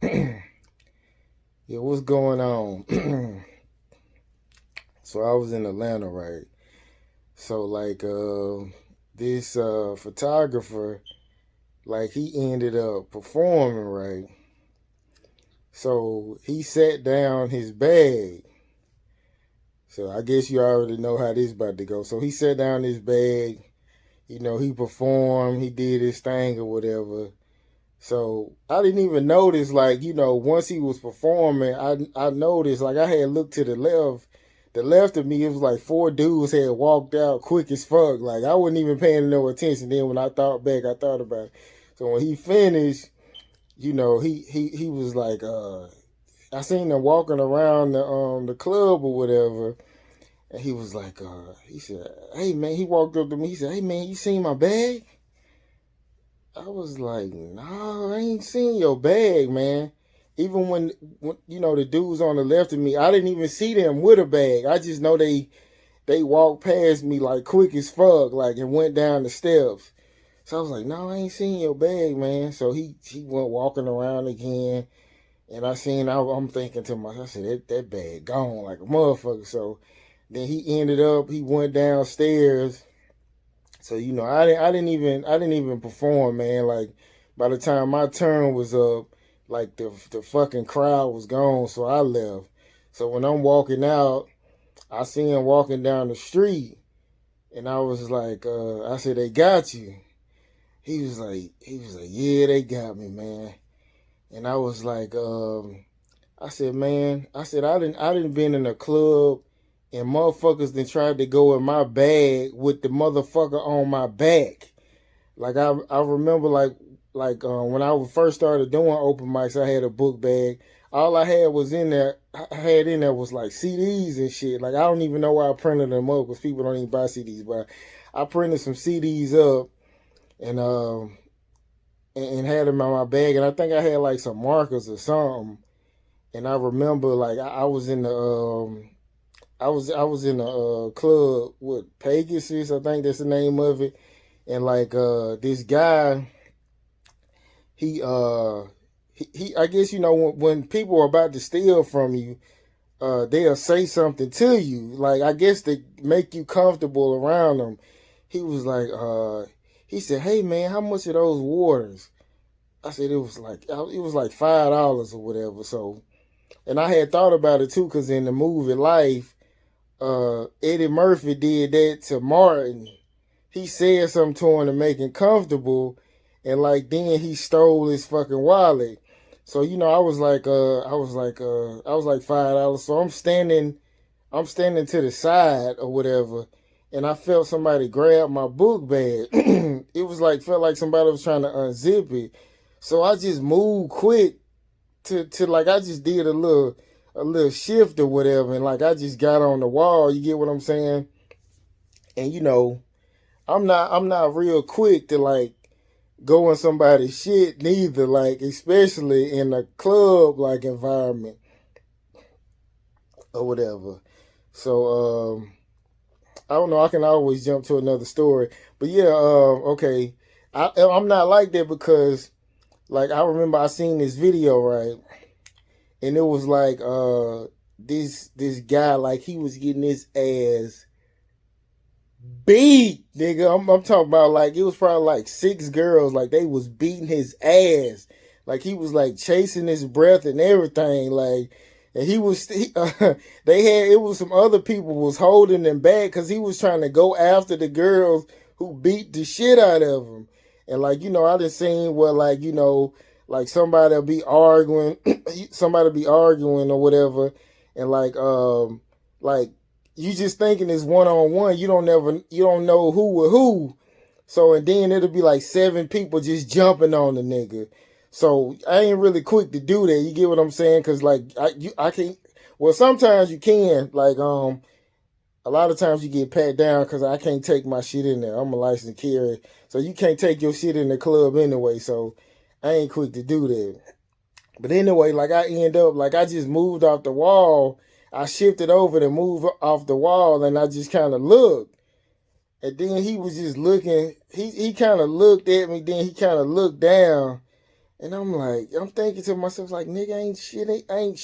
Yeah, what's going on? So I was in Atlanta, right? So like this photographer, like he ended up performing, right? So he sat down his bag. So I guess you already know how this about to go. So he sat down his bag, he performed, he did his thing or whatever. So I didn't even notice, like, once he was performing, I noticed, like, I had looked to the left. The left of me, it was like four dudes had walked out quick as fuck. Like, I wasn't even paying no attention. Then when I thought back, I thought about it. So when he finished, he was like, I seen him walking around the club or whatever. And he was like, he said, hey, man, he walked up to me. He said, hey, man, you seen my bag? I was like, no, I ain't seen your bag, man. Even when the dudes on the left of me, I didn't even see them with a bag. I just know they walked past me like quick as fuck, like, and went down the steps. So I was like, no, I ain't seen your bag, man. So he went walking around again, and I'm thinking to myself, I said, that bag gone like a motherfucker. So then he went downstairs. So I didn't even perform, man. Like by the time my turn was up, like the fucking crowd was gone, so I left. So when I'm walking out, I see him walking down the street, and I was like, I said, they got you. He was like, yeah, they got me, man. And I was like, I said, man, I didn't been in a club and motherfuckers then tried to go in my bag with the motherfucker on my back. Like I remember when I first started doing open mics, I had a book bag. All I had was in there. I had in there was like CDs and shit. Like I don't even know why I printed them up because people don't even buy CDs. But I printed some CDs up and and had them in my bag. And I think I had like some markers or something. And I remember like I was in the I was in a club with Pegasus, I think that's the name of it, and like this guy, he I guess when people are about to steal from you, they'll say something to you, like I guess to make you comfortable around them. He was like, he said, "Hey man, how much are those waters?" I said it was like $5 or whatever. So, and I had thought about it too, cause in the movie Life. Eddie Murphy did that to Martin. He said something to him to make him comfortable, and like then he stole his fucking wallet. So I was like $5. So I'm standing to the side or whatever, and I felt somebody grab my book bag. It was like felt like somebody was trying to unzip it. So I just moved quick to like I just did a little shift or whatever, and like I just got on the wall. You get what I'm saying? And I'm not real quick to like go in somebody's shit neither, like especially in a club like environment or whatever. So I don't know. I can always jump to another story, but yeah, okay. I'm not like that because like I remember I seen this video, right, and it was like this guy, like he was getting his ass beat, nigga. I'm talking about like it was probably like six girls, like they was beating his ass, like he was like chasing his breath and everything, like. And they had, it was some other people was holding him back because he was trying to go after the girls who beat the shit out of him. And like, I done seen where like, like somebody'll be arguing, somebody be arguing or whatever. And like you just thinking it's one on one. You don't know who with who. So, and then it'll be like seven people just jumping on the nigga. So I ain't really quick to do that. You get what I'm saying? Cause like I can't. Well, sometimes you can. Like a lot of times you get pat down because I can't take my shit in there. I'm a licensed carrier, so you can't take your shit in the club anyway. So I ain't quick to do that. But anyway, like I end up like I just moved off the wall. I shifted over to move off the wall, and I just kind of looked. And then he was just looking. He kind of looked at me. Then he kind of looked down. And I'm thinking to myself, like, nigga, ain't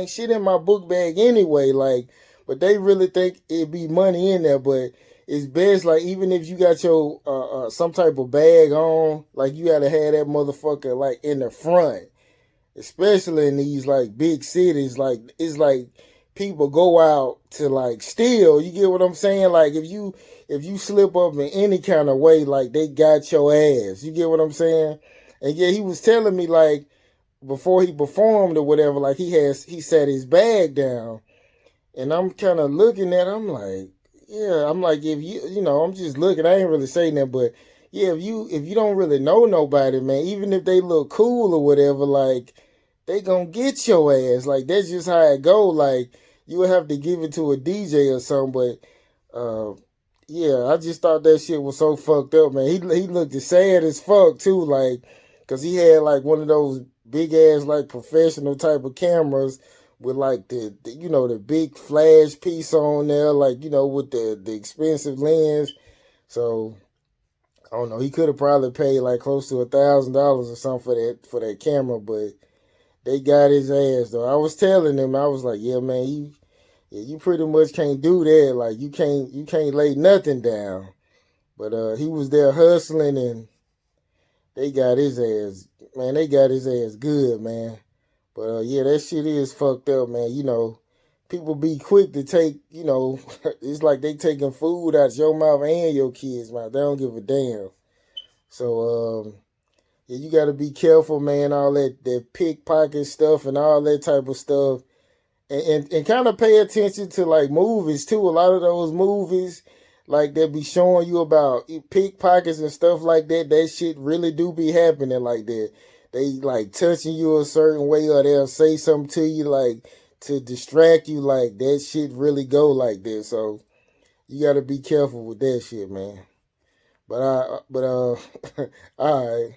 shit in my book bag anyway. Like, but they really think it be money in there. But it's best, like, even if you got your some type of bag on, like, you gotta have that motherfucker like in the front, especially in these like big cities. Like, it's like people go out to like steal. You get what I'm saying? Like, if you slip up in any kind of way, like, they got your ass. You get what I'm saying? And yeah, he was telling me, like, before he performed or whatever, like, he set his bag down, and I'm kind of looking at him like, yeah, I'm like, if I'm just looking, I ain't really saying that, but yeah, if you don't really know nobody, man, even if they look cool or whatever, like, they gonna get your ass. Like, that's just how it go. Like, you would have to give it to a DJ or something, but yeah, I just thought that shit was so fucked up, man. He looked as sad as fuck too, like, cause he had like one of those big ass like professional type of cameras with like the big flash piece on there, like, with the expensive lens. So I don't know. He could have probably paid like close to $1,000 or something for that camera, but they got his ass though. I was telling him, I was like, yeah, man, you pretty much can't do that. Like, you can't lay nothing down. But he was there hustling, and they got his ass. Man, they got his ass good, man. But yeah, that shit is fucked up, man. People be quick to take, it's like they taking food out your mouth and your kids' mouth. They don't give a damn. So yeah, you got to be careful, man. All that pickpocket stuff and all that type of stuff, and kind of pay attention to like movies too. A lot of those movies, like, they be showing you about pickpockets and stuff like that. That shit really do be happening like that. They like touching you a certain way, or they'll say something to you like to distract you. Like, that shit really go like that. So you got to be careful with that shit, man. But all right.